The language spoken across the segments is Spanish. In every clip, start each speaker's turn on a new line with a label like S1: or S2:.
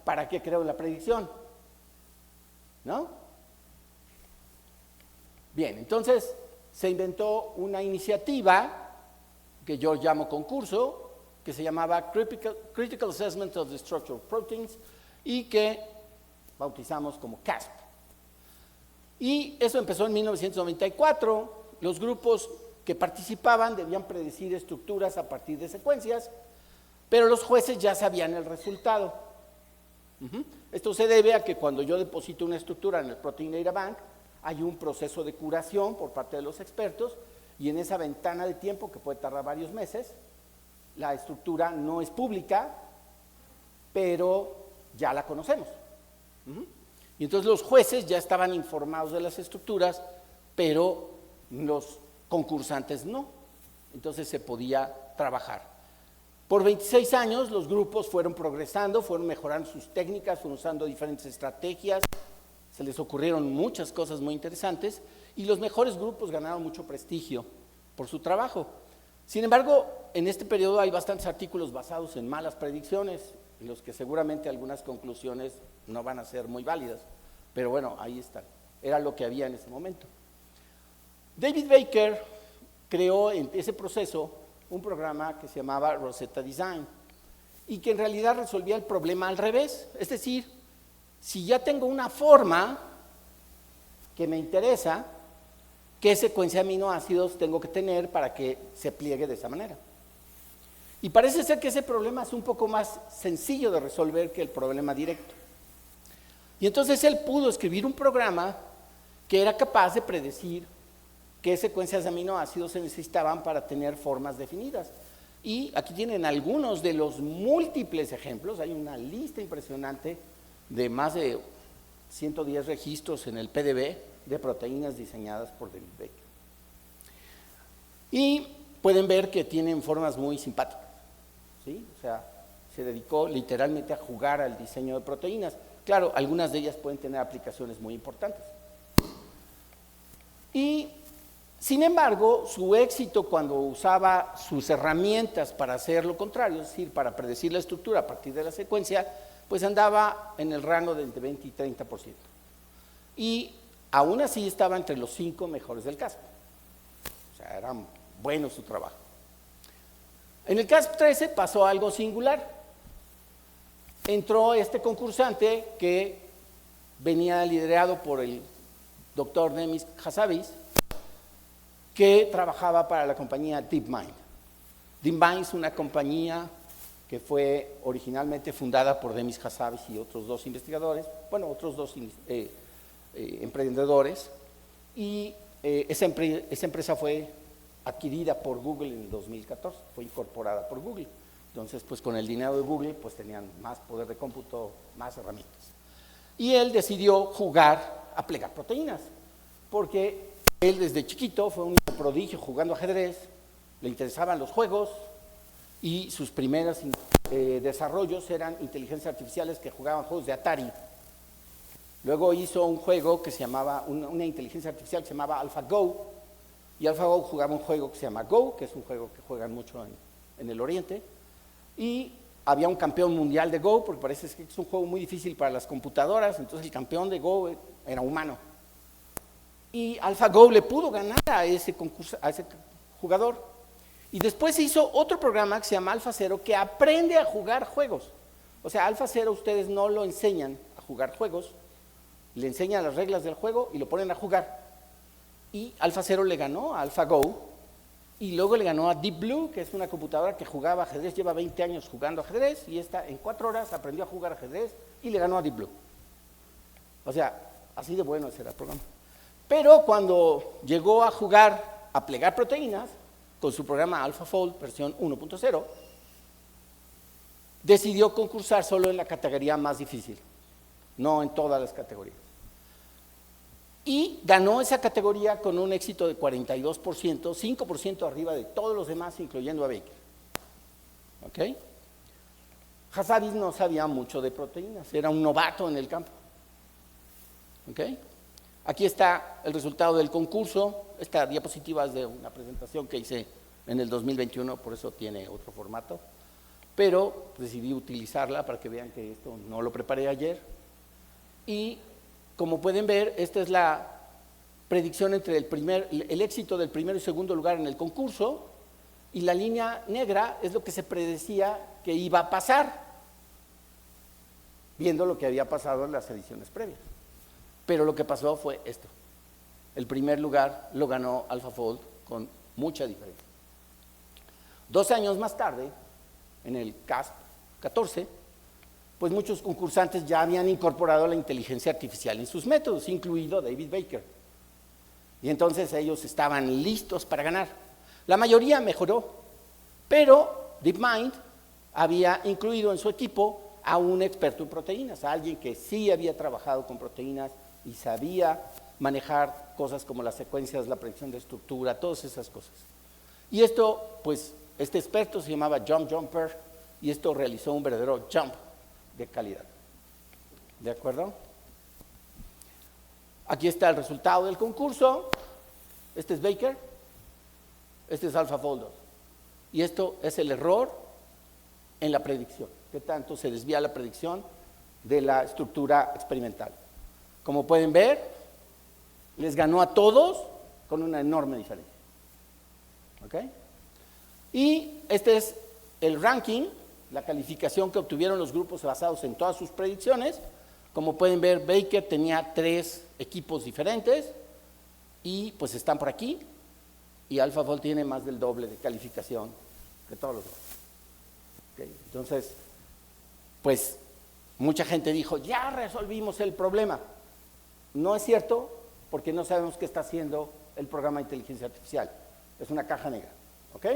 S1: ¿para qué creo en la predicción? ¿No? Bien, entonces se inventó una iniciativa que yo llamo concurso, que se llamaba Critical Assessment of the Structure of Proteins y que bautizamos como CASP. Y eso empezó en 1994. Los grupos que participaban debían predecir estructuras a partir de secuencias, pero los jueces ya sabían el resultado. Esto se debe a que cuando yo deposito una estructura en el Protein Data Bank, hay un proceso de curación por parte de los expertos y en esa ventana de tiempo, que puede tardar varios meses, la estructura no es pública, pero ya la conocemos. Y entonces los jueces ya estaban informados de las estructuras, pero los concursantes no. Entonces se podía trabajar. Por 26 años los grupos fueron progresando, fueron mejorando sus técnicas, fueron usando diferentes estrategias, se les ocurrieron muchas cosas muy interesantes y los mejores grupos ganaron mucho prestigio por su trabajo. Sin embargo, en este periodo hay bastantes artículos basados en malas predicciones, en los que seguramente algunas conclusiones no van a ser muy válidas, pero bueno, ahí están, era lo que había en ese momento. David Baker creó en ese proceso un programa que se llamaba Rosetta Design y que en realidad resolvía el problema al revés, es decir, si ya tengo una forma que me interesa, ¿qué secuencia de aminoácidos tengo que tener para que se pliegue de esa manera? Y parece ser que ese problema es un poco más sencillo de resolver que el problema directo. Y entonces él pudo escribir un programa que era capaz de predecir qué secuencias de aminoácidos se necesitaban para tener formas definidas. Y aquí tienen algunos de los múltiples ejemplos, hay una lista impresionante de más de 110 registros en el PDB de proteínas diseñadas por David Baker. Y pueden ver que tienen formas muy simpáticas, ¿sí? O sea, se dedicó literalmente a jugar al diseño de proteínas. Claro, algunas de ellas pueden tener aplicaciones muy importantes. Y, sin embargo, su éxito cuando usaba sus herramientas para hacer lo contrario, es decir, para predecir la estructura a partir de la secuencia, pues andaba en el rango de entre 20 y 30%. Y aún así estaba entre los 5 mejores del CASP. O sea, era bueno su trabajo. En el CASP 13 pasó algo singular. Entró este concursante que venía liderado por el doctor Demis Hassabis, que trabajaba para la compañía DeepMind. DeepMind es una compañía que fue originalmente fundada por Demis Hassabis y otros dos investigadores, bueno, otros dos emprendedores, y esa empresa fue adquirida por Google en el 2014, fue incorporada por Google. Entonces, pues con el dinero de Google, pues tenían más poder de cómputo, más herramientas. Y él decidió jugar a plegar proteínas, porque él desde chiquito fue un prodigio jugando ajedrez, le interesaban los juegos, y sus primeros desarrollos eran inteligencias artificiales que jugaban juegos de Atari. Luego hizo un juego que se llamaba, una inteligencia artificial que se llamaba AlphaGo, y AlphaGo jugaba un juego que se llama Go, que es un juego que juegan mucho en el Oriente, y había un campeón mundial de Go, porque parece que es un juego muy difícil para las computadoras, entonces el campeón de Go era humano. Y AlphaGo le pudo ganar a ese jugador. Y después se hizo otro programa que se llama AlphaZero, que aprende a jugar juegos. O sea, AlphaZero ustedes no lo enseñan a jugar juegos, le enseñan las reglas del juego y lo ponen a jugar. Y AlphaZero le ganó a AlphaGo, y luego le ganó a Deep Blue, que es una computadora que jugaba ajedrez, lleva 20 años jugando ajedrez, y esta en 4 horas aprendió a jugar ajedrez y le ganó a Deep Blue. O sea, así de bueno ese era el programa. Pero cuando llegó a jugar, a plegar proteínas, con su programa AlphaFold versión 1.0, decidió concursar solo en la categoría más difícil, no en todas las categorías. Y ganó esa categoría con un éxito de 42%, 5% arriba de todos los demás, incluyendo a Baker. ¿Ok? Hassabis no sabía mucho de proteínas, era un novato en el campo. ¿Ok? Aquí está el resultado del concurso. Esta diapositiva es de una presentación que hice en el 2021, por eso tiene otro formato. pero decidí utilizarla para que vean que esto no lo preparé ayer. Y como pueden ver, esta es la predicción entre el éxito del primero y segundo lugar en el concurso, y la línea negra es lo que se predecía que iba a pasar, viendo lo que había pasado en las ediciones previas. Pero lo que pasó fue esto: el primer lugar lo ganó AlphaFold con mucha diferencia. 2 años más tarde, en el CASP 14, pues muchos concursantes ya habían incorporado la inteligencia artificial en sus métodos, incluido David Baker. Y entonces ellos estaban listos para ganar. La mayoría mejoró, pero DeepMind había incluido en su equipo a un experto en proteínas, a alguien que sí había trabajado con proteínas y sabía manejar cosas como las secuencias, la predicción de estructura, todas esas cosas. Y esto, pues, este experto se llamaba John Jumper, y esto realizó un verdadero jump de calidad. ¿De acuerdo? Aquí está el resultado del concurso. Este es Baker, este es AlphaFold 2. Y esto es el error en la predicción, que tanto se desvía la predicción de la estructura experimental. Como pueden ver, les ganó a todos con una enorme diferencia. ¿Ok? Y este es el ranking, la calificación que obtuvieron los grupos basados en todas sus predicciones. Como pueden ver, Baker tenía 3 equipos diferentes y pues están por aquí, y AlphaFold tiene más del doble de calificación que todos los demás. ¿Okay? Entonces, pues mucha gente dijo, ya resolvimos el problema. No es cierto, porque no sabemos qué está haciendo el programa de inteligencia artificial. Es una caja negra, ¿ok?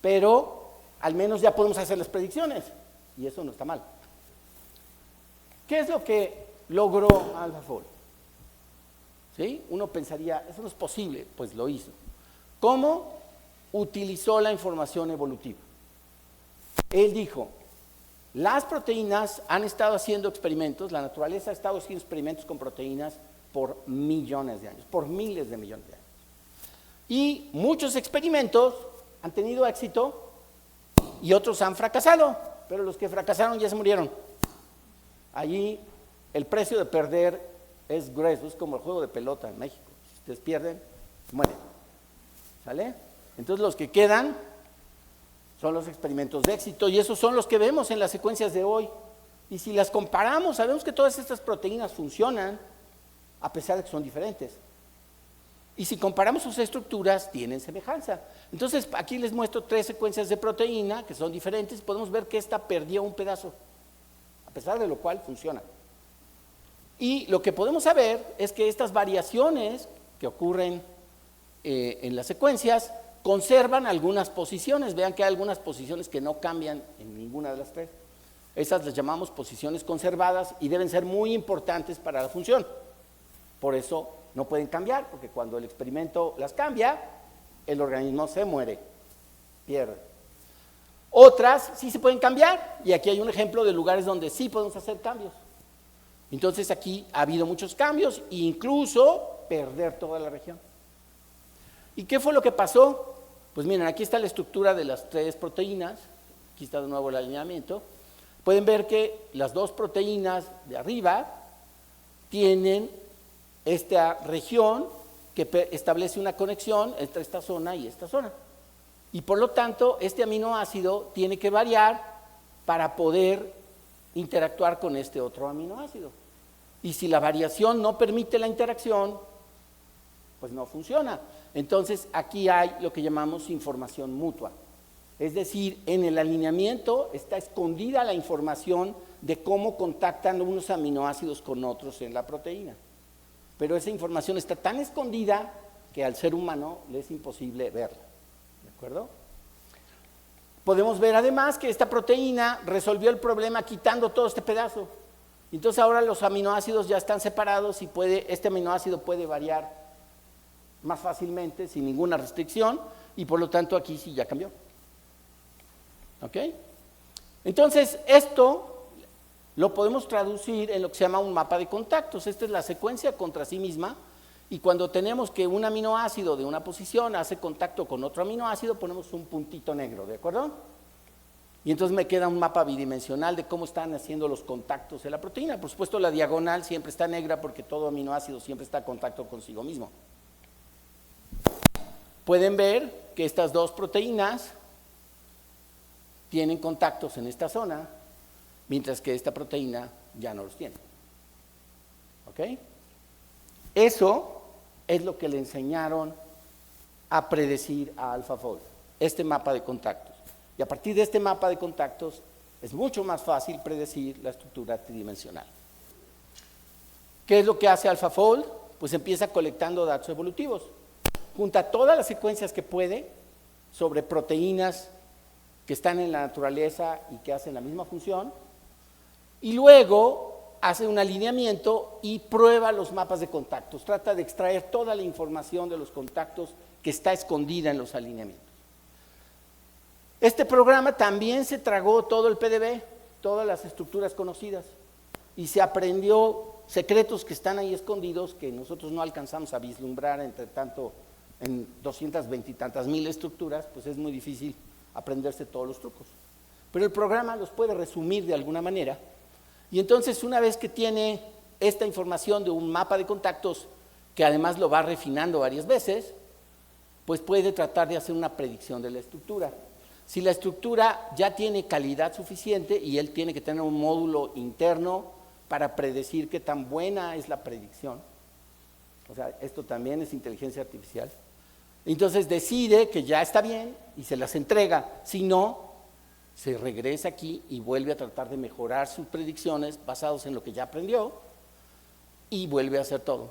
S1: Pero al menos ya podemos hacer las predicciones, y eso no está mal. ¿Qué es lo que logró AlphaFold? ¿Sí? Uno pensaría, eso no es posible, pues lo hizo. ¿Cómo? Utilizó la información evolutiva. Él dijo, las proteínas han estado haciendo experimentos, la naturaleza ha estado haciendo experimentos con proteínas por millones de años, por miles de millones de años. Y muchos experimentos han tenido éxito y otros han fracasado, pero los que fracasaron ya se murieron. Allí el precio de perder es grueso, es como el juego de pelota en México. Si ustedes pierden, mueren. ¿Sale? Entonces los que quedan son los experimentos de éxito, y esos son los que vemos en las secuencias de hoy. Y si las comparamos, sabemos que todas estas proteínas funcionan, a pesar de que son diferentes. Y si comparamos sus estructuras, tienen semejanza. Entonces, aquí les muestro 3 secuencias de proteína que son diferentes. Podemos ver que esta perdió un pedazo, a pesar de lo cual funciona. Y lo que podemos saber es que estas variaciones que ocurren en las secuencias conservan algunas posiciones. Vean que hay algunas posiciones que no cambian en ninguna de las 3. Esas las llamamos posiciones conservadas y deben ser muy importantes para la función. Por eso no pueden cambiar, porque cuando el experimento las cambia, el organismo se muere, pierde. Otras sí se pueden cambiar, y aquí hay un ejemplo de lugares donde sí podemos hacer cambios. Entonces aquí ha habido muchos cambios, e incluso perder toda la región. ¿Y qué fue lo que pasó? Pues miren, aquí está la estructura de las 3 proteínas, aquí está de nuevo el alineamiento. Pueden ver que las 2 proteínas de arriba tienen esta región que establece una conexión entre esta zona y esta zona. Y por lo tanto, este aminoácido tiene que variar para poder interactuar con este otro aminoácido. Y si la variación no permite la interacción, pues no funciona. Entonces, aquí hay lo que llamamos información mutua. Es decir, en el alineamiento está escondida la información de cómo contactan unos aminoácidos con otros en la proteína. Pero esa información está tan escondida que al ser humano le es imposible verla. ¿De acuerdo? Podemos ver además que esta proteína resolvió el problema quitando todo este pedazo. Entonces ahora los aminoácidos ya están separados y este aminoácido puede variar más fácilmente, sin ninguna restricción, y por lo tanto aquí sí ya cambió. ¿Ok? Entonces esto lo podemos traducir en lo que se llama un mapa de contactos. Esta es la secuencia contra sí misma, y cuando tenemos que un aminoácido de una posición hace contacto con otro aminoácido, ponemos un puntito negro, ¿de acuerdo? Y entonces me queda un mapa bidimensional de cómo están haciendo los contactos de la proteína. Por supuesto, la diagonal siempre está negra porque todo aminoácido siempre está en contacto consigo mismo. Pueden ver que estas dos proteínas tienen contactos en esta zona, mientras que esta proteína ya no los tiene. ¿Ok? Eso es lo que le enseñaron a predecir a AlphaFold, este mapa de contactos. Y a partir de este mapa de contactos es mucho más fácil predecir la estructura tridimensional. ¿Qué es lo que hace AlphaFold? Pues empieza colectando datos evolutivos. Junta todas las secuencias que puede sobre proteínas que están en la naturaleza y que hacen la misma función, y luego hace un alineamiento y prueba los mapas de contactos. Trata de extraer toda la información de los contactos que está escondida en los alineamientos. Este programa también se tragó todo el PDB, todas las estructuras conocidas, y se aprendió secretos que están ahí escondidos que nosotros no alcanzamos a vislumbrar, entre tanto en 220 y tantas mil estructuras, pues es muy difícil aprenderse todos los trucos. Pero el programa los puede resumir de alguna manera, y entonces una vez que tiene esta información de un mapa de contactos, que además lo va refinando varias veces, pues puede tratar de hacer una predicción de la estructura. Si la estructura ya tiene calidad suficiente y él tiene que tener un módulo interno para predecir qué tan buena es la predicción, o sea, esto también es inteligencia artificial, entonces decide que ya está bien y se las entrega. Si no, se regresa aquí y vuelve a tratar de mejorar sus predicciones basados en lo que ya aprendió y vuelve a hacer todo.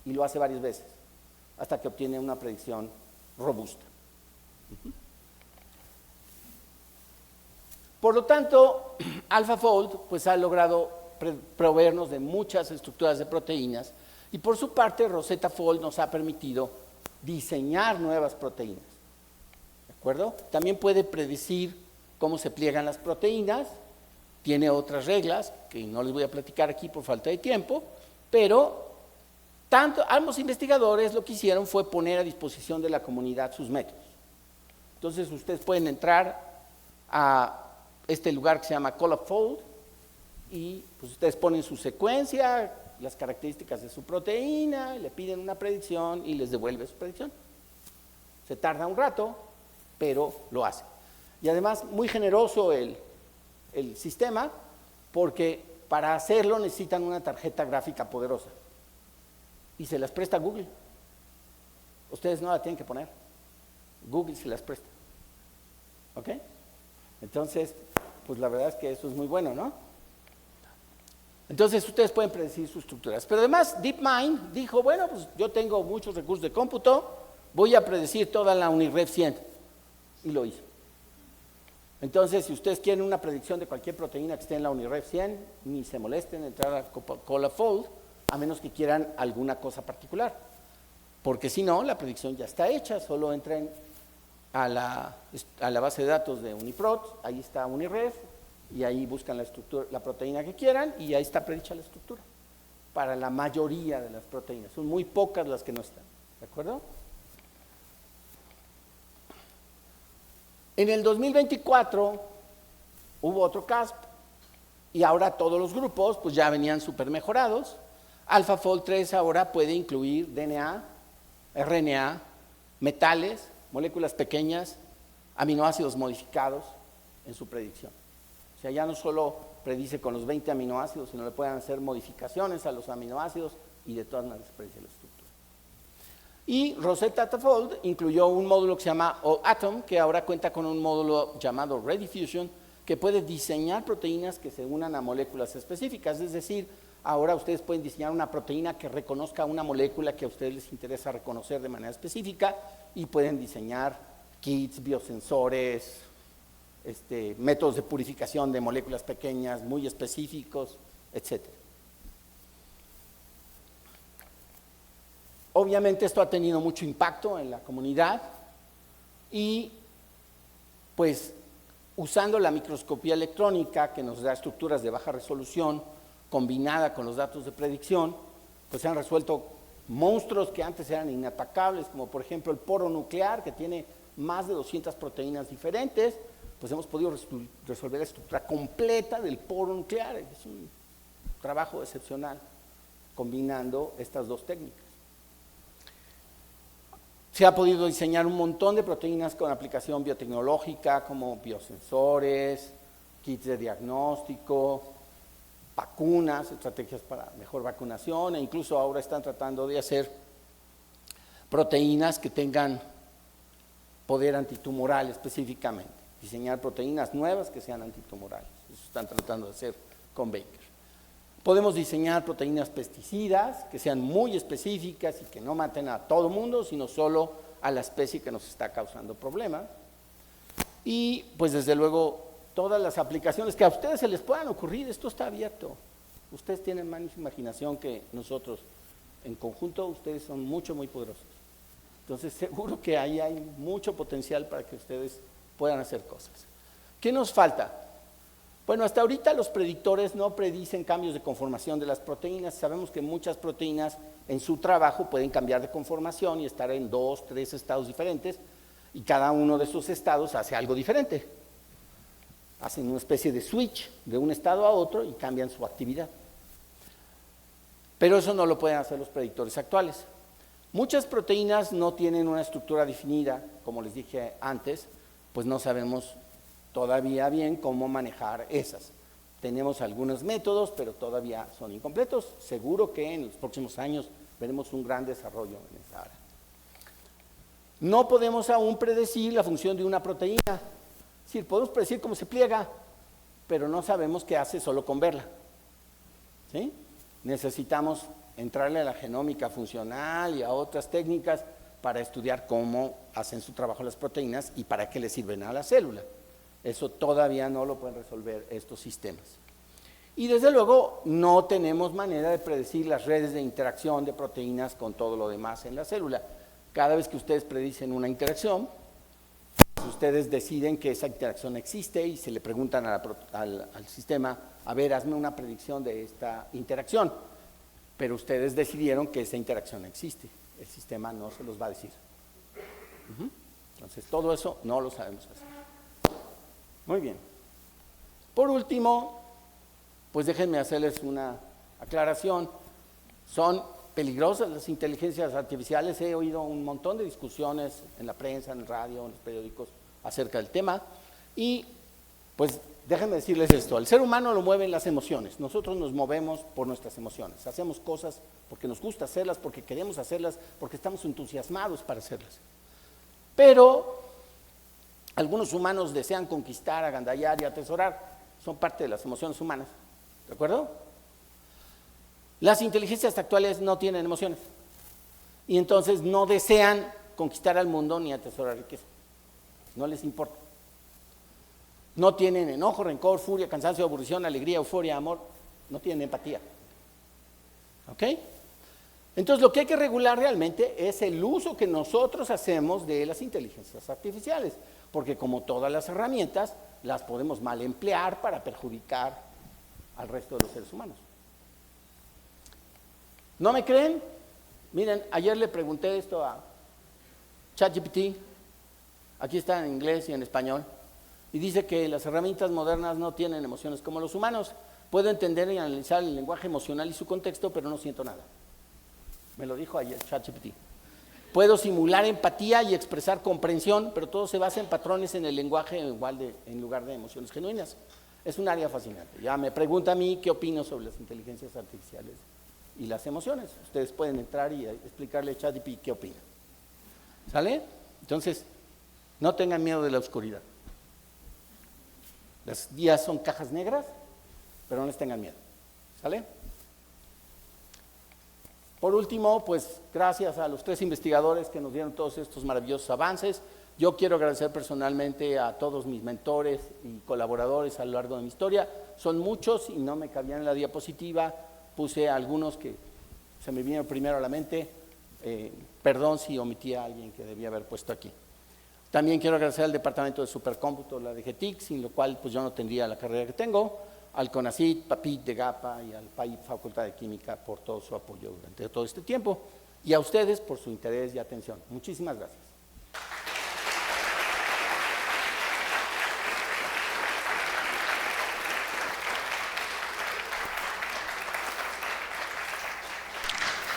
S1: Y lo hace varias veces hasta que obtiene una predicción robusta. Por lo tanto, AlphaFold pues, ha logrado proveernos de muchas estructuras de proteínas, y por su parte Rosetta Fold nos ha permitido diseñar nuevas proteínas. ¿De acuerdo? También puede predecir cómo se pliegan las proteínas, tiene otras reglas que no les voy a platicar aquí por falta de tiempo, pero ambos investigadores lo que hicieron fue poner a disposición de la comunidad sus métodos. Entonces ustedes pueden entrar a este lugar que se llama ColabFold y pues ustedes ponen su secuencia, las características de su proteína, le piden una predicción y les devuelve su predicción. Se tarda un rato, pero lo hace. Y además muy generoso el sistema, porque para hacerlo necesitan una tarjeta gráfica poderosa y se las presta Google. Ustedes no la tienen que poner, Google se las presta. ¿Ok? Entonces, pues la verdad es que eso es muy bueno, ¿no? Entonces ustedes pueden predecir sus estructuras. Pero además DeepMind dijo, bueno, pues yo tengo muchos recursos de cómputo, voy a predecir toda la UniRef 100. Y lo hizo. Entonces, si ustedes quieren una predicción de cualquier proteína que esté en la UniRef 100, ni se molesten en entrar a ColabFold, a menos que quieran alguna cosa particular. Porque si no, la predicción ya está hecha, solo entren a la base de datos de Uniprot, ahí está UniRef, y ahí buscan la estructura, la proteína que quieran, y ahí está predicha la estructura. Para la mayoría de las proteínas, son muy pocas las que no están, ¿de acuerdo? En el 2024 hubo otro CASP, y ahora todos los grupos pues ya venían súper mejorados. AlphaFold 3 ahora puede incluir DNA, RNA, metales, moléculas pequeñas, aminoácidos modificados en su predicción. O sea, ya no solo predice con los 20 aminoácidos, sino le pueden hacer modificaciones a los aminoácidos y de todas maneras predice la estructura. Y Rosetta Fold incluyó un módulo que se llama OATOM, que ahora cuenta con un módulo llamado ReadyFusion, que puede diseñar proteínas que se unan a moléculas específicas. Es decir, ahora ustedes pueden diseñar una proteína que reconozca una molécula que a ustedes les interesa reconocer de manera específica, y pueden diseñar kits, biosensores, métodos de purificación de moléculas pequeñas muy específicos, etc. Obviamente esto ha tenido mucho impacto en la comunidad y pues usando la microscopía electrónica que nos da estructuras de baja resolución combinada con los datos de predicción, pues se han resuelto monstruos que antes eran inatacables, como por ejemplo el poro nuclear, que tiene más de 200 proteínas diferentes, pues hemos podido resolver la estructura completa del poro nuclear. Es un trabajo excepcional combinando estas dos técnicas. Se ha podido diseñar un montón de proteínas con aplicación biotecnológica, como biosensores, kits de diagnóstico, vacunas, estrategias para mejor vacunación, e incluso ahora están tratando de hacer proteínas que tengan poder antitumoral específicamente, diseñar proteínas nuevas que sean antitumorales. Eso están tratando de hacer con Baker. Podemos diseñar proteínas pesticidas que sean muy específicas y que no maten a todo el mundo, sino solo a la especie que nos está causando problemas. Y pues desde luego todas las aplicaciones que a ustedes se les puedan ocurrir, esto está abierto. Ustedes tienen más imaginación que nosotros. En conjunto ustedes son muy poderosos. Entonces seguro que ahí hay mucho potencial para que ustedes puedan hacer cosas. ¿Qué nos falta? Bueno, hasta ahorita los predictores no predicen cambios de conformación de las proteínas. Sabemos que muchas proteínas en su trabajo pueden cambiar de conformación y estar en 2, 3 estados diferentes, y cada uno de esos estados hace algo diferente. Hacen una especie de switch de un estado a otro y cambian su actividad. Pero eso no lo pueden hacer los predictores actuales. Muchas proteínas no tienen una estructura definida, como les dije antes, pues no sabemos todavía bien cómo manejar esas. Tenemos algunos métodos, pero todavía son incompletos. Seguro que en los próximos años veremos un gran desarrollo en esa área. No podemos aún predecir la función de una proteína. Es decir, podemos predecir cómo se pliega, pero no sabemos qué hace solo con verla. ¿Sí? Necesitamos entrarle a la genómica funcional y a otras técnicas para estudiar cómo hacen su trabajo las proteínas y para qué le sirven a la célula. Eso todavía no lo pueden resolver estos sistemas. Y desde luego no tenemos manera de predecir las redes de interacción de proteínas con todo lo demás en la célula. Cada vez que ustedes predicen una interacción, ustedes deciden que esa interacción existe y se le preguntan al sistema, a ver, hazme una predicción de esta interacción. Pero ustedes decidieron que esa interacción existe. El sistema no se los va a decir. Entonces, todo eso no lo sabemos hacer. Muy bien. Por último, pues déjenme hacerles una aclaración. Son peligrosas las inteligencias artificiales. He oído un montón de discusiones en la prensa, en el radio, en los periódicos acerca del tema. Y pues déjenme decirles esto. El ser humano lo mueven las emociones. Nosotros nos movemos por nuestras emociones. Hacemos cosas porque nos gusta hacerlas, porque queremos hacerlas, porque estamos entusiasmados para hacerlas. Pero algunos humanos desean conquistar, agandallar y atesorar. Son parte de las emociones humanas. ¿De acuerdo? Las inteligencias actuales no tienen emociones. Y entonces no desean conquistar al mundo ni atesorar riqueza. No les importa. No tienen enojo, rencor, furia, cansancio, aburrición, alegría, euforia, amor. No tienen empatía. ¿Ok? Entonces lo que hay que regular realmente es el uso que nosotros hacemos de las inteligencias artificiales. Porque como todas las herramientas, las podemos mal emplear para perjudicar al resto de los seres humanos. ¿No me creen? Miren, ayer le pregunté esto a ChatGPT. Aquí está en inglés y en español. Y dice que las herramientas modernas no tienen emociones como los humanos. Puedo entender y analizar el lenguaje emocional y su contexto, pero no siento nada. Me lo dijo ayer ChatGPT. Puedo simular empatía y expresar comprensión, pero todo se basa en patrones en el lenguaje en lugar de emociones genuinas. Es un área fascinante. Ya me pregunta a mí qué opino sobre las inteligencias artificiales y las emociones. Ustedes pueden entrar y explicarle a ChatGPT qué opina. ¿Sale? Entonces, no tengan miedo de la oscuridad. Las guías son cajas negras, pero no les tengan miedo. ¿Sale? Por último, pues gracias a los 3 investigadores que nos dieron todos estos maravillosos avances. Yo quiero agradecer personalmente a todos mis mentores y colaboradores a lo largo de mi historia. Son muchos y no me cabían en la diapositiva. Puse algunos que se me vinieron primero a la mente. Perdón si omití a alguien que debía haber puesto aquí. También quiero agradecer al Departamento de Supercómputo, la DGTIC, sin lo cual pues yo no tendría la carrera que tengo, al CONACYT, PAPIT de GAPA y al PAIP Facultad de Química por todo su apoyo durante todo este tiempo, y a ustedes por su interés y atención. Muchísimas gracias.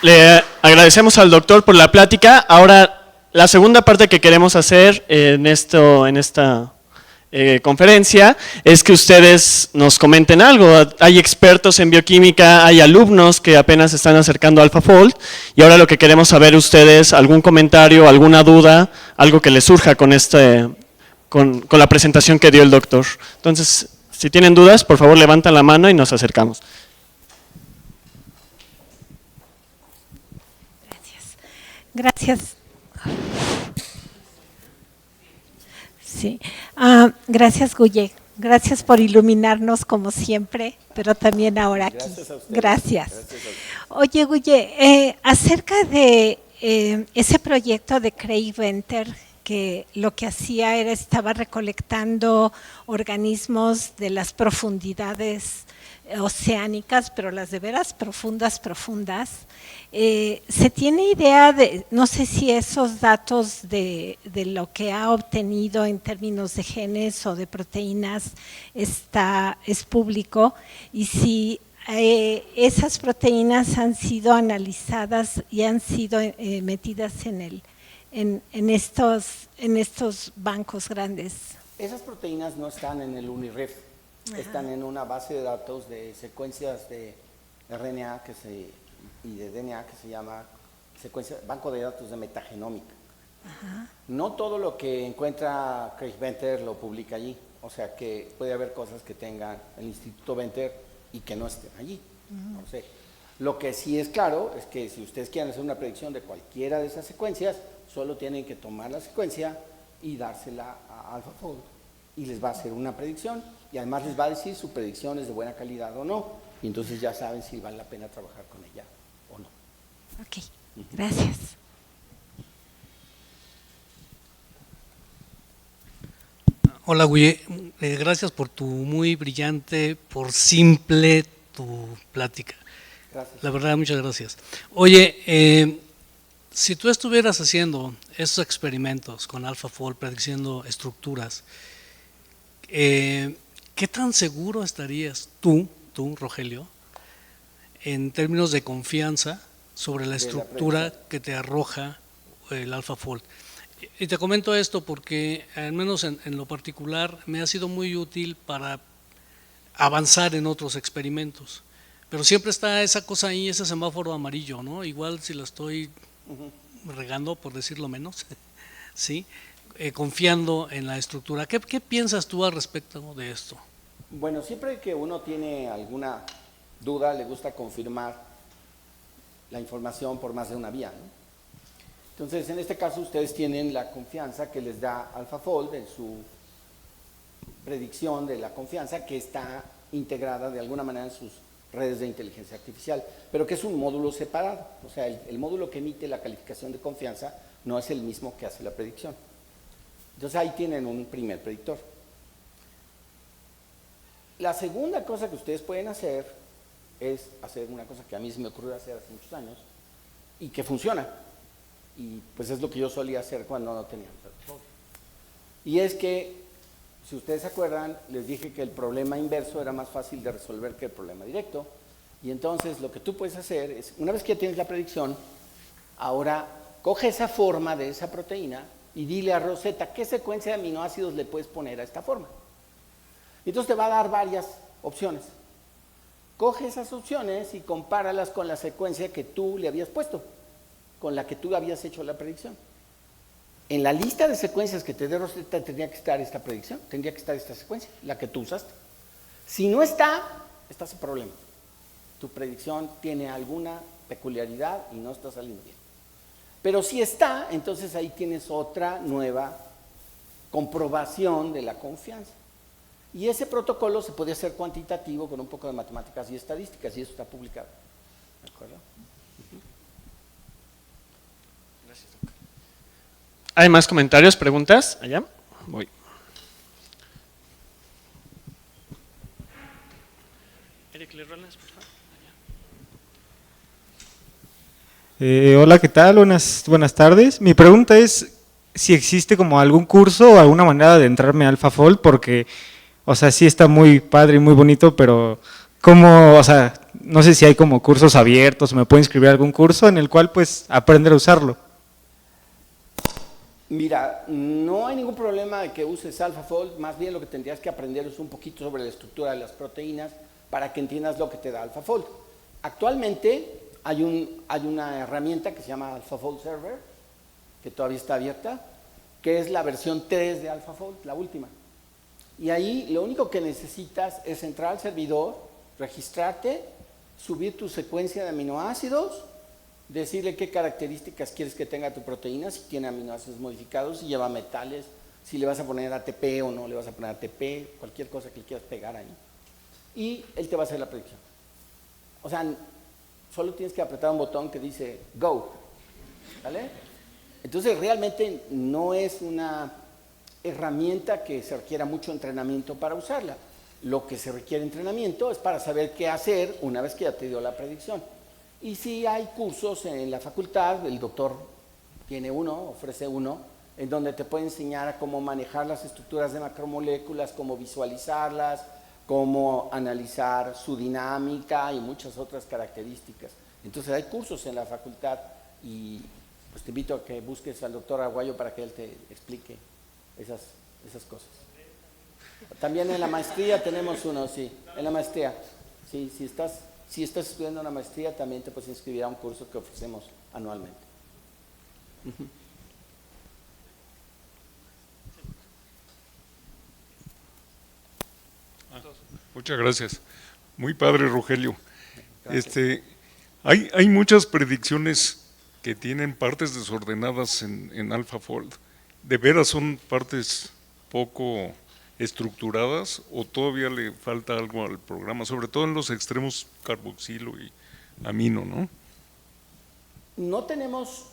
S2: Le agradecemos al doctor por la plática. Ahora, la segunda parte que queremos hacer en esta conferencia es que ustedes nos comenten algo. Hay expertos en bioquímica, hay alumnos que apenas se están acercando a AlphaFold y ahora lo que queremos saber ustedes, algún comentario, alguna duda, algo que les surja con la presentación que dio el doctor. Entonces, si tienen dudas, por favor levantan la mano y nos acercamos.
S3: Gracias. Sí. Gracias, Guille. Gracias por iluminarnos como siempre, pero también ahora aquí.
S1: Gracias a ustedes.
S3: Gracias.
S1: Gracias a ustedes.
S3: Oye, Guille, acerca de ese proyecto de Craig Venter, que lo que hacía era estaba recolectando organismos de las profundidades oceánicas, pero las de veras profundas. ¿Se tiene idea de, no sé si esos datos de lo que ha obtenido en términos de genes o de proteínas es público? Y si esas proteínas han sido analizadas y han sido metidas en estos bancos grandes.
S1: Esas proteínas no están en el UNIREF, están en una base de datos de secuencias de RNA y de DNA que se llama Banco de Datos de Metagenómica. Ajá. No todo lo que encuentra Craig Venter lo publica allí, o sea que puede haber cosas que tengan el Instituto Venter y que no estén allí. No sé. Lo que sí es claro es que si ustedes quieren hacer una predicción de cualquiera de esas secuencias, solo tienen que tomar la secuencia y dársela a AlphaFold y les va a hacer una predicción y además les va a decir si su predicción es de buena calidad o no, y entonces ya saben si vale la pena trabajar con ella o no.
S3: Ok, gracias.
S4: Hola, Guille, gracias por tu muy brillante, por simple tu plática.
S1: Gracias.
S4: La verdad, muchas gracias. Oye, si tú estuvieras haciendo esos experimentos con AlphaFold, prediciendo estructuras, ¿qué tan seguro estarías tú, Rogelio, en términos de confianza sobre la estructura que te arroja el AlphaFold? Y te comento esto porque, al menos en lo particular, me ha sido muy útil para avanzar en otros experimentos. Pero siempre está esa cosa ahí, ese semáforo amarillo, ¿no? Igual si la estoy regando, por decirlo menos, ¿sí? Confiando en la estructura. ¿Qué piensas tú al respecto de esto?
S1: Bueno, siempre que uno tiene alguna duda, le gusta confirmar la información por más de una vía, ¿no? Entonces, en este caso, ustedes tienen la confianza que les da AlphaFold en su predicción de la confianza, que está integrada de alguna manera en sus redes de inteligencia artificial, pero que es un módulo separado. O sea, el módulo que emite la calificación de confianza no es el mismo que hace la predicción. Entonces, ahí tienen un primer predictor. La segunda cosa que ustedes pueden hacer es hacer una cosa que a mí se me ocurrió hacer hace muchos años y que funciona. Y pues es lo que yo solía hacer cuando no tenía AlphaFold. Y es que, si ustedes se acuerdan, les dije que el problema inverso era más fácil de resolver que el problema directo. Y entonces lo que tú puedes hacer es, una vez que ya tienes la predicción, ahora coge esa forma de esa proteína y dile a Rosetta qué secuencia de aminoácidos le puedes poner a esta forma. Y entonces te va a dar varias opciones. Coge esas opciones y compáralas con la secuencia que tú le habías puesto, con la que tú habías hecho la predicción. En la lista de secuencias que te dé Rosetta tendría que estar esta predicción, tendría que estar esta secuencia, la que tú usaste. Si no está, estás en problema. Tu predicción tiene alguna peculiaridad y no está saliendo bien. Pero si está, entonces ahí tienes otra nueva comprobación de la confianza. Y ese protocolo se puede hacer cuantitativo con un poco de matemáticas y estadísticas, y eso está publicado. ¿De acuerdo?
S2: Gracias, doctor. ¿Hay más comentarios, preguntas? Allá. Voy. Eric, ¿le rolas, por favor?
S5: Hola, ¿qué tal? Buenas tardes. Mi pregunta es si existe como algún curso o alguna manera de entrarme a AlphaFold, porque, o sea, sí está muy padre y muy bonito, pero ¿cómo, o sea, no sé si hay como cursos abiertos, me puedo inscribir a algún curso en el cual pues aprender a usarlo.
S1: Mira, no hay ningún problema de que uses AlphaFold, más bien lo que tendrías que aprender es un poquito sobre la estructura de las proteínas para que entiendas lo que te da AlphaFold. Actualmente hay una herramienta que se llama AlphaFold Server, que todavía está abierta, que es la versión 3 de AlphaFold, la última. Y ahí lo único que necesitas es entrar al servidor, registrarte, subir tu secuencia de aminoácidos, decirle qué características quieres que tenga tu proteína, si tiene aminoácidos modificados, si lleva metales, si le vas a poner ATP o no le vas a poner ATP, cualquier cosa que le quieras pegar ahí. Y él te va a hacer la predicción. O sea, solo tienes que apretar un botón que dice Go, ¿vale? Entonces realmente no es una herramienta que se requiera mucho entrenamiento para usarla. Lo que se requiere entrenamiento es para saber qué hacer una vez que ya te dio la predicción. Y si hay cursos en la facultad, el doctor tiene uno, ofrece uno, en donde te puede enseñar a cómo manejar las estructuras de macromoléculas, cómo visualizarlas, cómo analizar su dinámica y muchas otras características. Entonces hay cursos en la facultad y pues te invito a que busques al doctor Aguayo para que él te explique esas cosas. También en la maestría tenemos uno, sí, en la maestría. Sí, si estás estudiando una maestría, también te puedes inscribir a un curso que ofrecemos anualmente.
S6: Muchas gracias. Muy padre, Rogelio. Hay muchas predicciones que tienen partes desordenadas en AlphaFold. ¿De veras son partes poco estructuradas o todavía le falta algo al programa? Sobre todo en los extremos carboxilo y amino, ¿no?
S1: No tenemos,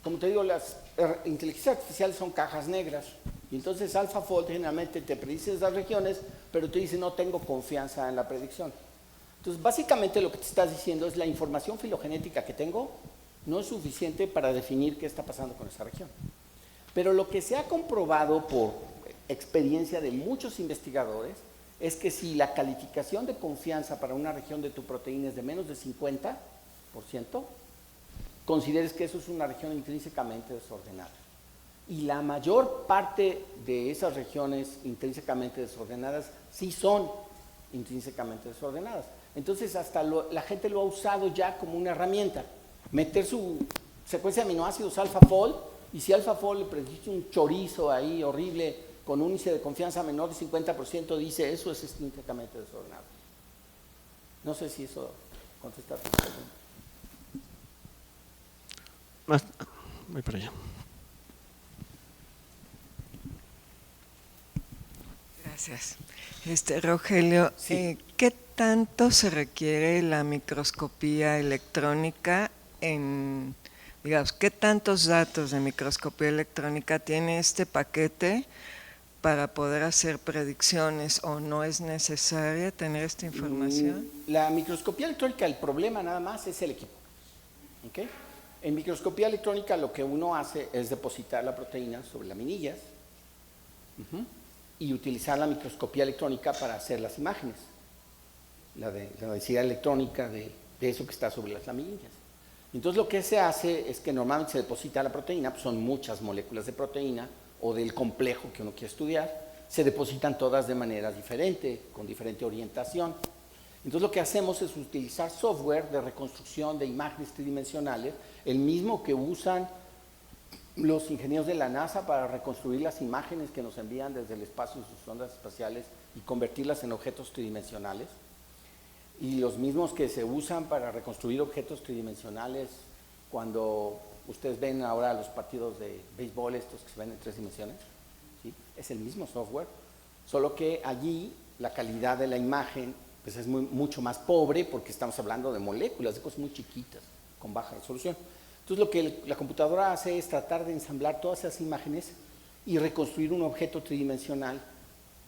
S1: como te digo, las inteligencias artificiales son cajas negras. Y entonces AlphaFold generalmente te predice esas regiones, pero te dice no tengo confianza en la predicción. Entonces básicamente lo que te estás diciendo es la información filogenética que tengo no es suficiente para definir qué está pasando con esa región. Pero lo que se ha comprobado por experiencia de muchos investigadores es que si la calificación de confianza para una región de tu proteína es de menos de 50%, consideres que eso es una región intrínsecamente desordenada. Y la mayor parte de esas regiones intrínsecamente desordenadas sí son intrínsecamente desordenadas. Entonces hasta la gente lo ha usado ya como una herramienta. Meter su secuencia de aminoácidos AlphaFold, y si AlphaFold le predice un chorizo ahí horrible con un índice de confianza menor de 50%, dice eso es intrínsecamente desordenado. No sé si eso contesta a tu pregunta.
S2: Voy para allá.
S7: Gracias. Rogelio,
S1: Sí.
S7: ¿qué tanto se requiere la microscopía electrónica digamos, qué tantos datos de microscopía electrónica tiene este paquete para poder hacer predicciones o no es necesaria tener esta información?
S1: La microscopía electrónica, el problema nada más es el equipo. ¿Okay? En microscopía electrónica lo que uno hace es depositar la proteína sobre laminillas y utilizar la microscopía electrónica para hacer las imágenes, la densidad electrónica de eso que está sobre las laminillas. Entonces lo que se hace es que normalmente se deposita la proteína, pues son muchas moléculas de proteína o del complejo que uno quiere estudiar, se depositan todas de manera diferente, con diferente orientación. Entonces lo que hacemos es utilizar software de reconstrucción de imágenes tridimensionales, el mismo que usan los ingenieros de la NASA para reconstruir las imágenes que nos envían desde el espacio y sus ondas espaciales y convertirlas en objetos tridimensionales, y los mismos que se usan para reconstruir objetos tridimensionales cuando ustedes ven ahora los partidos de béisbol, estos que se ven en 3 dimensiones, ¿sí? Es el mismo software, solo que allí la calidad de la imagen pues es mucho más pobre porque estamos hablando de moléculas, de cosas muy chiquitas, con baja resolución. Entonces lo que la computadora hace es tratar de ensamblar todas esas imágenes y reconstruir un objeto tridimensional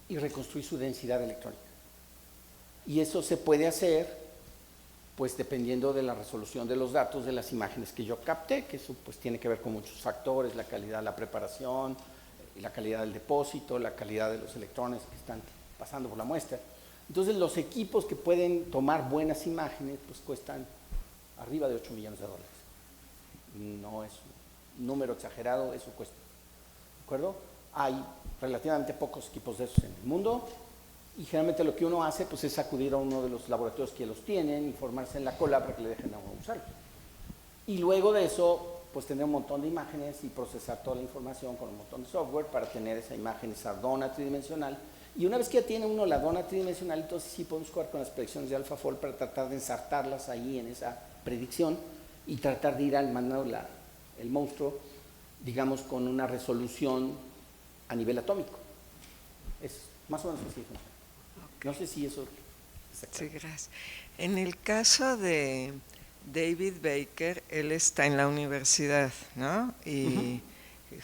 S1: y reconstruir su densidad electrónica. Y eso se puede hacer pues dependiendo de la resolución de los datos de las imágenes que yo capté, que eso pues tiene que ver con muchos factores, la calidad de la preparación, la calidad del depósito, la calidad de los electrones que están pasando por la muestra. Entonces los equipos que pueden tomar buenas imágenes pues cuestan arriba de $8 millones. No es un número exagerado, eso cuesta. ¿De acuerdo? Hay relativamente pocos equipos de esos en el mundo y generalmente lo que uno hace pues es acudir a uno de los laboratorios que los tienen, informarse en la cola para que le dejen a uno usarlo. Y luego de eso pues tener un montón de imágenes y procesar toda la información con un montón de software para tener esa imagen, esa dona tridimensional. Y una vez que ya tiene uno la dona tridimensional, entonces sí podemos jugar con las predicciones de AlphaFold para tratar de ensartarlas ahí en esa predicción y tratar de ir armando el monstruo, digamos, con una resolución a nivel atómico. Es más o menos así. No sé si eso...
S7: Sí, gracias. En el caso de David Baker, él está en la universidad, ¿no? Y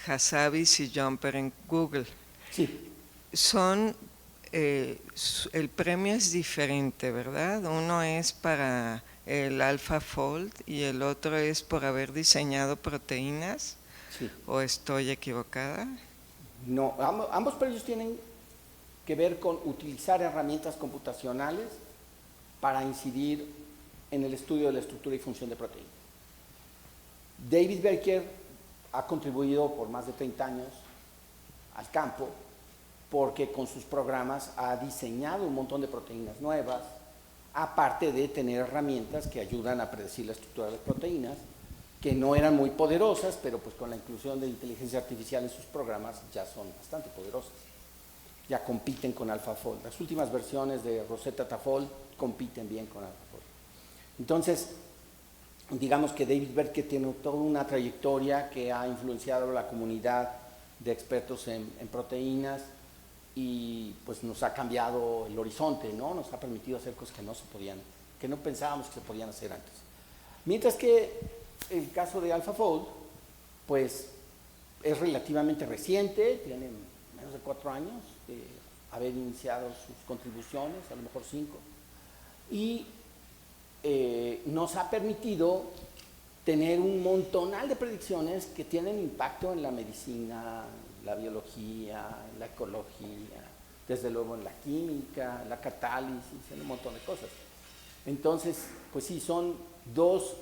S7: Hassabis y Jumper en Google.
S1: Sí.
S7: Son, el premio es diferente, ¿verdad? Uno es para el AlphaFold y el otro es por haber diseñado proteínas.
S1: Sí.
S7: ¿O estoy equivocada?
S1: No, ambos premios tienen que ver con utilizar herramientas computacionales para incidir en el estudio de la estructura y función de proteínas. David Baker ha contribuido por más de 30 años al campo porque con sus programas ha diseñado un montón de proteínas nuevas, aparte de tener herramientas que ayudan a predecir la estructura de las proteínas, que no eran muy poderosas, pero pues con la inclusión de inteligencia artificial en sus programas ya son bastante poderosas. Ya compiten con AlphaFold. Las últimas versiones de Rosetta Tafold compiten bien con AlphaFold. Entonces, digamos que David Baker tiene toda una trayectoria que ha influenciado a la comunidad de expertos en proteínas y pues nos ha cambiado el horizonte, ¿no? Nos ha permitido hacer cosas que no se podían, que no pensábamos que se podían hacer antes. Mientras que el caso de AlphaFold, pues es relativamente reciente, tiene menos de 4 años de haber iniciado sus contribuciones, a lo mejor 5, y nos ha permitido tener un montonal de predicciones que tienen impacto en la medicina, la biología, la ecología, desde luego en la química, la catálisis, en un montón de cosas. Entonces, pues sí, son dos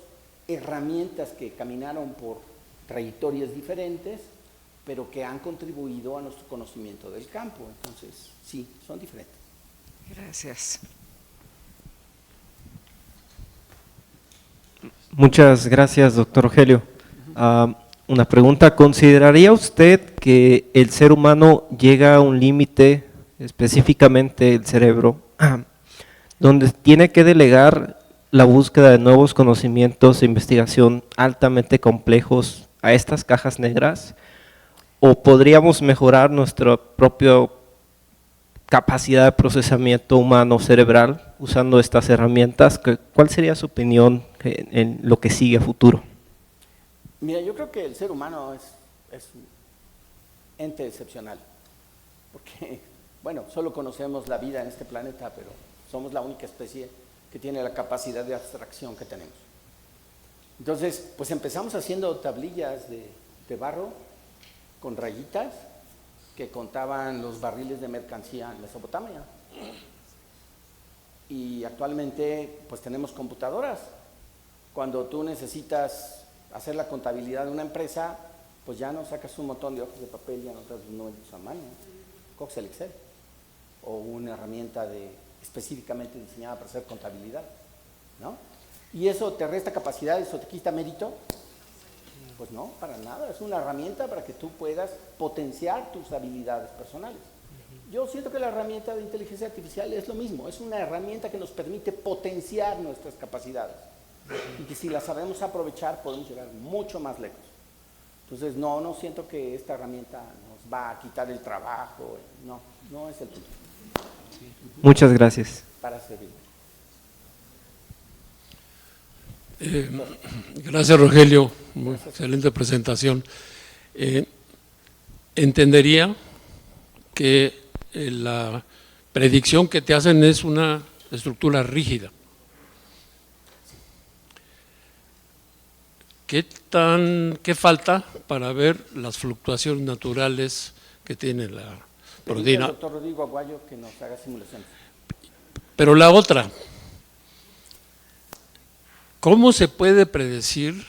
S1: herramientas que caminaron por trayectorias diferentes, pero que han contribuido a nuestro conocimiento del campo. Entonces, sí, son diferentes.
S7: Gracias.
S8: Muchas gracias, doctor Rogelio. Una pregunta, ¿consideraría usted que el ser humano llega a un límite, específicamente el cerebro, donde tiene que delegar la búsqueda de nuevos conocimientos e investigación altamente complejos a estas cajas negras? ¿O podríamos mejorar nuestra propia capacidad de procesamiento humano cerebral usando estas herramientas? ¿Cuál sería su opinión en lo que sigue a futuro?
S1: Mira, yo creo que el ser humano es un ente excepcional, porque, bueno, solo conocemos la vida en este planeta, pero somos la única especie que tiene la capacidad de abstracción que tenemos. Entonces, pues empezamos haciendo tablillas de barro con rayitas que contaban los barriles de mercancía en Mesopotamia. Y actualmente, pues tenemos computadoras. Cuando tú necesitas hacer la contabilidad de una empresa, pues ya no sacas un montón de hojas de papel, ya no traes un número a mano, coges el Excel o una herramienta específicamente diseñada para hacer contabilidad, ¿no? ¿Y eso te resta capacidad, eso te quita mérito? Pues no, para nada, es una herramienta para que tú puedas potenciar tus habilidades personales. Yo siento que la herramienta de inteligencia artificial es lo mismo, es una herramienta que nos permite potenciar nuestras capacidades y que si las sabemos aprovechar podemos llegar mucho más lejos. Entonces no siento que esta herramienta nos va a quitar el trabajo, no es el punto.
S8: Muchas gracias.
S1: Para servir.
S9: Gracias, Rogelio, muy excelente presentación. Entendería que la predicción que te hacen es una estructura rígida. ¿Qué falta para ver las fluctuaciones naturales que tiene la proteína?
S1: El doctor Rodrigo Aguayo que nos haga simulaciones.
S9: Pero la otra, ¿cómo se puede predecir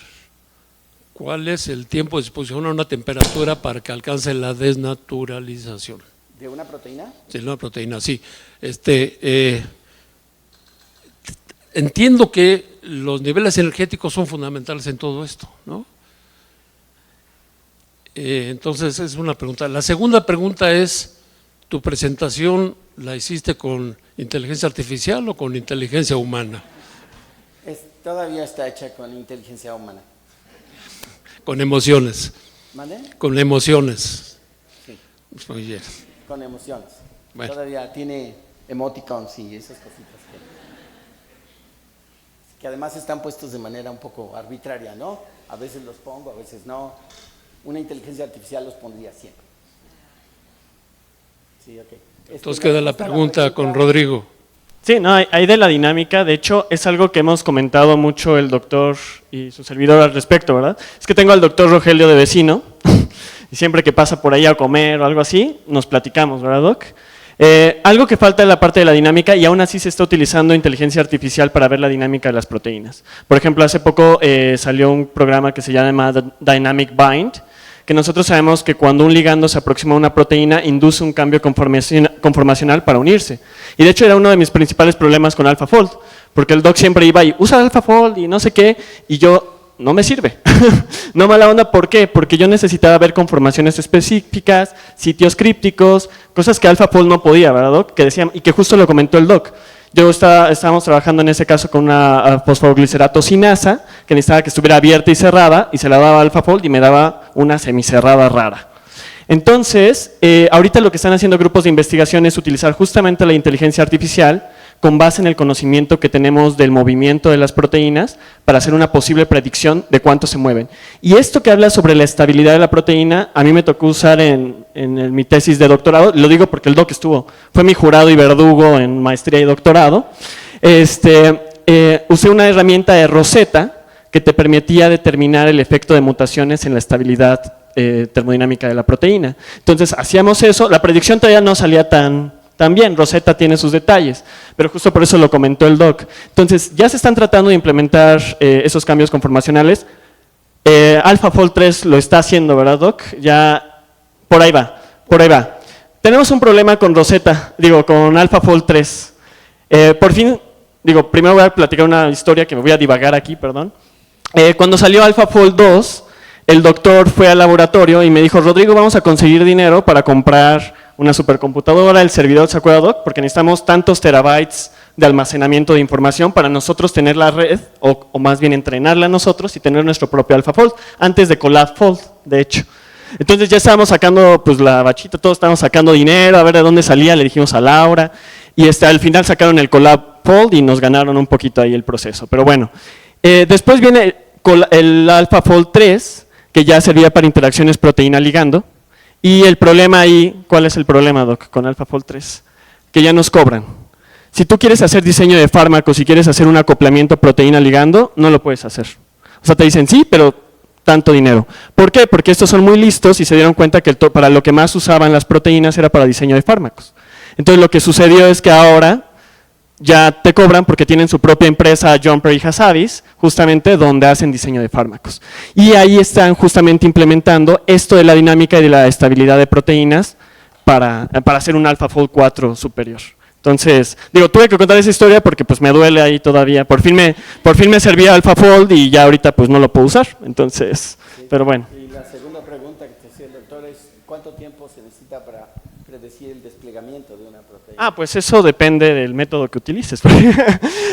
S9: cuál es el tiempo de exposición a una temperatura para que alcance la desnaturalización?
S1: ¿De una proteína?
S9: Sí, una proteína, sí. Entiendo que los niveles energéticos son fundamentales en todo esto, ¿no? Entonces es una pregunta. La segunda pregunta es, ¿tu presentación la hiciste con inteligencia artificial o con inteligencia humana?
S1: Todavía está hecha con inteligencia humana.
S9: Con emociones.
S1: ¿Vale?
S9: Con emociones.
S1: Sí.
S9: Muy bien.
S1: Con emociones.
S9: Bueno.
S1: Todavía tiene emoticons y esas cositas que además están puestos de manera un poco arbitraria, ¿no? A veces los pongo, a veces no. Una inteligencia artificial los pondría siempre. Sí, ok.
S9: Entonces queda la pregunta con Rodrigo.
S2: Sí, no, hay de la dinámica, de hecho es algo que hemos comentado mucho el doctor y su servidor al respecto, ¿verdad? Es que tengo al doctor Rogelio de vecino y siempre que pasa por ahí a comer o algo así, nos platicamos, ¿verdad, Doc? Algo que falta en la parte de la dinámica y aún así se está utilizando inteligencia artificial para ver la dinámica de las proteínas. Por ejemplo, hace poco salió un programa que se llama Dynamic Bind, que nosotros sabemos que cuando un ligando se aproxima a una proteína induce un cambio conformacional para unirse. Y de hecho era uno de mis principales problemas con AlphaFold, porque el doc siempre iba y usa AlphaFold y no sé qué, y yo no me sirve. No mala onda, ¿por qué? Porque yo necesitaba ver conformaciones específicas, sitios crípticos, cosas que AlphaFold no podía, ¿verdad, doc? Que decían, y que justo lo comentó el doc. Estábamos trabajando en ese caso con una fosfoglicerato sinasa que necesitaba que estuviera abierta y cerrada y se la daba a AlphaFold y me daba una semicerrada rara. Entonces, ahorita lo que están haciendo grupos de investigación es utilizar justamente la inteligencia artificial con base en el conocimiento que tenemos del movimiento de las proteínas para hacer una posible predicción de cuánto se mueven. Y esto que habla sobre la estabilidad de la proteína, a mí me tocó usar en mi tesis de doctorado, lo digo porque el doc fue mi jurado y verdugo en maestría y doctorado. Usé una herramienta de Rosetta que te permitía determinar el efecto de mutaciones en la estabilidad termodinámica de la proteína. Entonces hacíamos eso, la predicción todavía no salía tan bien, Rosetta tiene sus detalles, pero justo por eso lo comentó el doc. Entonces ya se están tratando de implementar esos cambios conformacionales. AlphaFold 3 lo está haciendo, ¿verdad, doc? Ya por ahí va. Tenemos un problema con Rosetta, con AlphaFold 3. Por fin, primero voy a platicar una historia que me voy a divagar aquí, perdón. Cuando salió AlphaFold 2, el doctor fue al laboratorio y me dijo, Rodrigo, vamos a conseguir dinero para comprar una supercomputadora, el servidor, ¿se acuerda, doc? Porque necesitamos tantos terabytes de almacenamiento de información para nosotros tener la red, o más bien entrenarla nosotros y tener nuestro propio AlphaFold, antes de CollabFold, de hecho. Entonces ya estábamos sacando la bachita, todos estábamos sacando dinero, a ver de dónde salía, le dijimos a Laura, y al final sacaron el CollabFold y nos ganaron un poquito ahí el proceso, pero bueno. Después viene el AlphaFold 3, que ya servía para interacciones proteína-ligando, y el problema ahí, ¿cuál es el problema, doc, con AlphaFold 3? Que ya nos cobran. Si tú quieres hacer diseño de fármacos y quieres hacer un acoplamiento proteína-ligando, no lo puedes hacer. O sea, te dicen sí, pero tanto dinero. ¿Por qué? Porque estos son muy listos y se dieron cuenta que para lo que más usaban las proteínas era para diseño de fármacos. Entonces lo que sucedió es que ahora ya te cobran porque tienen su propia empresa Jumper y Hasadis, justamente donde hacen diseño de fármacos. Y ahí están justamente implementando esto de la dinámica y de la estabilidad de proteínas para hacer un AlphaFold 4 superior. Entonces, tuve que contar esa historia porque pues me duele ahí todavía. Por fin me servía AlphaFold y ya ahorita pues no lo puedo usar. Entonces, sí. Pero bueno.
S1: Y la segunda pregunta que te hacía el doctor es, ¿cuánto tiempo se necesita para predecir el desplegamiento de una proteína?
S2: Pues eso depende del método que utilices.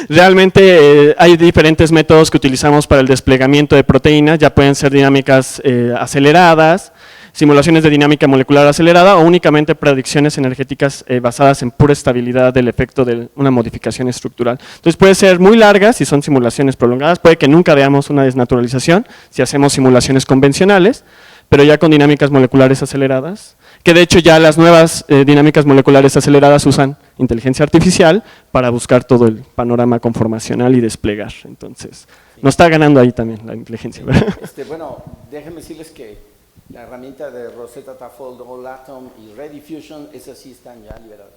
S2: Realmente hay diferentes métodos que utilizamos para el desplegamiento de proteínas, ya pueden ser dinámicas aceleradas, simulaciones de dinámica molecular acelerada o únicamente predicciones energéticas basadas en pura estabilidad del efecto de una modificación estructural. Entonces puede ser muy larga si son simulaciones prolongadas, puede que nunca veamos una desnaturalización si hacemos simulaciones convencionales, pero ya con dinámicas moleculares aceleradas, que de hecho ya las nuevas dinámicas moleculares aceleradas usan inteligencia artificial para buscar todo el panorama conformacional y desplegar. Entonces, sí. Nos está ganando ahí también la inteligencia.
S1: Bueno, déjenme decirles que la herramienta de Rosetta, Tafold, All Atom y Rediffusion, esas sí están ya liberadas.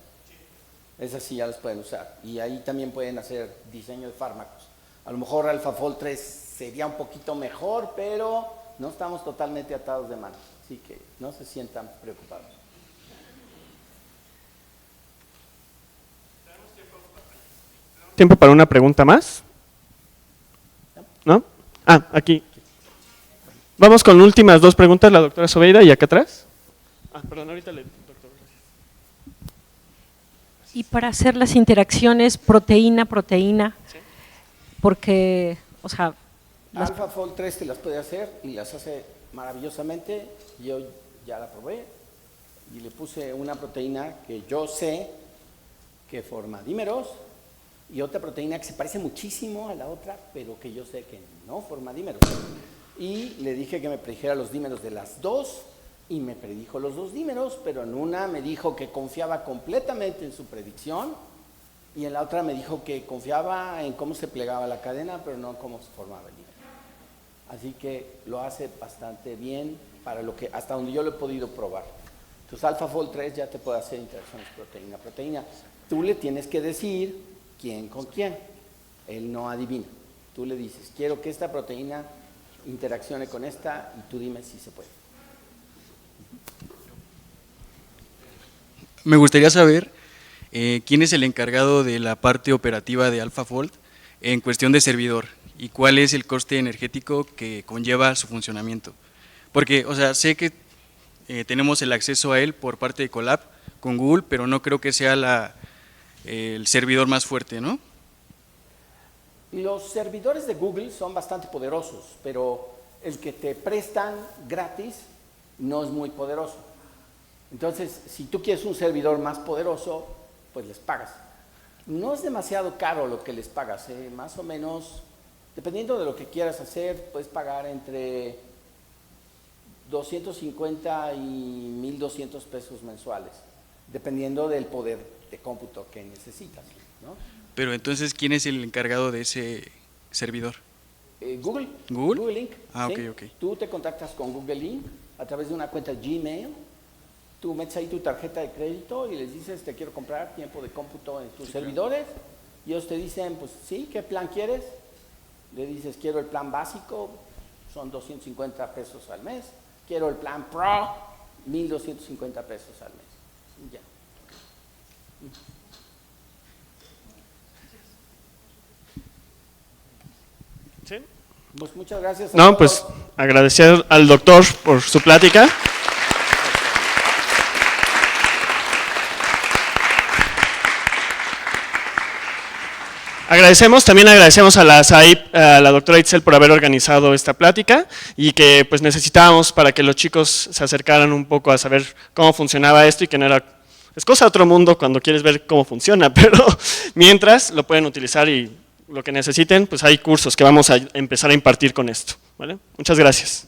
S1: Esas sí ya las pueden usar. Y ahí también pueden hacer diseño de fármacos. A lo mejor AlphaFold 3 sería un poquito mejor, pero no estamos totalmente atados de mano. Así que no se sientan preocupados.
S2: ¿Tiempo para una pregunta más? ¿No? Ah, aquí. Vamos con últimas 2 preguntas, la doctora Sobeida y acá atrás. Ah, perdón, ahorita le... doctor.
S10: Y para hacer las interacciones proteína-proteína, ¿sí? Porque, o sea…
S1: AlphaFold 3 te las puede hacer y las hace maravillosamente. Yo ya la probé y le puse una proteína que yo sé que forma dímeros y otra proteína que se parece muchísimo a la otra, pero que yo sé que no forma dímeros. Y le dije que me predijera los dímeros de las dos y me predijo los 2 dímeros, pero en una me dijo que confiaba completamente en su predicción y en la otra me dijo que confiaba en cómo se plegaba la cadena, pero no cómo se formaba el dímero. Así que lo hace bastante bien para lo que, hasta donde yo lo he podido probar. Entonces AlphaFold 3 ya te puede hacer interacciones proteína-proteína. Tú le tienes que decir quién con quién. Él no adivina. Tú le dices, quiero que esta proteína interaccione con esta y tú dime si se puede.
S11: Me gustaría saber quién es el encargado de la parte operativa de AlphaFold en cuestión de servidor y cuál es el coste energético que conlleva su funcionamiento. Porque, o sea, sé que tenemos el acceso a él por parte de Colab con Google, pero no creo que sea el servidor más fuerte, ¿no?
S1: Los servidores de Google son bastante poderosos, pero el que te prestan gratis no es muy poderoso. Entonces, si tú quieres un servidor más poderoso, pues les pagas. No es demasiado caro lo que les pagas, más o menos, dependiendo de lo que quieras hacer, puedes pagar entre 250 y 1,200 pesos mensuales, dependiendo del poder de cómputo que necesitas, ¿no?
S11: Pero entonces, ¿quién es el encargado de ese servidor?
S1: Google.
S11: ¿Google?
S1: Google Inc.
S11: Ah,
S1: ¿sí?
S11: ok.
S1: Tú te contactas con Google Inc. a través de una cuenta Gmail. Tú metes ahí tu tarjeta de crédito y les dices, te quiero comprar tiempo de cómputo en tus servidores. Y ellos te dicen, pues sí, ¿qué plan quieres? Le dices, quiero el plan básico, son 250 pesos al mes. Quiero el plan Pro, 1,250 pesos al mes. Y ya.
S2: ¿Sí?
S1: Pues muchas gracias.
S2: No, pues agradecer al doctor por su plática. También agradecemos a la SAIP, a la doctora Itzel por haber organizado esta plática y que pues necesitábamos para que los chicos se acercaran un poco a saber cómo funcionaba esto y que no era, es cosa de otro mundo cuando quieres ver cómo funciona, pero mientras lo pueden utilizar y lo que necesiten, pues hay cursos que vamos a empezar a impartir con esto, ¿vale? Muchas gracias.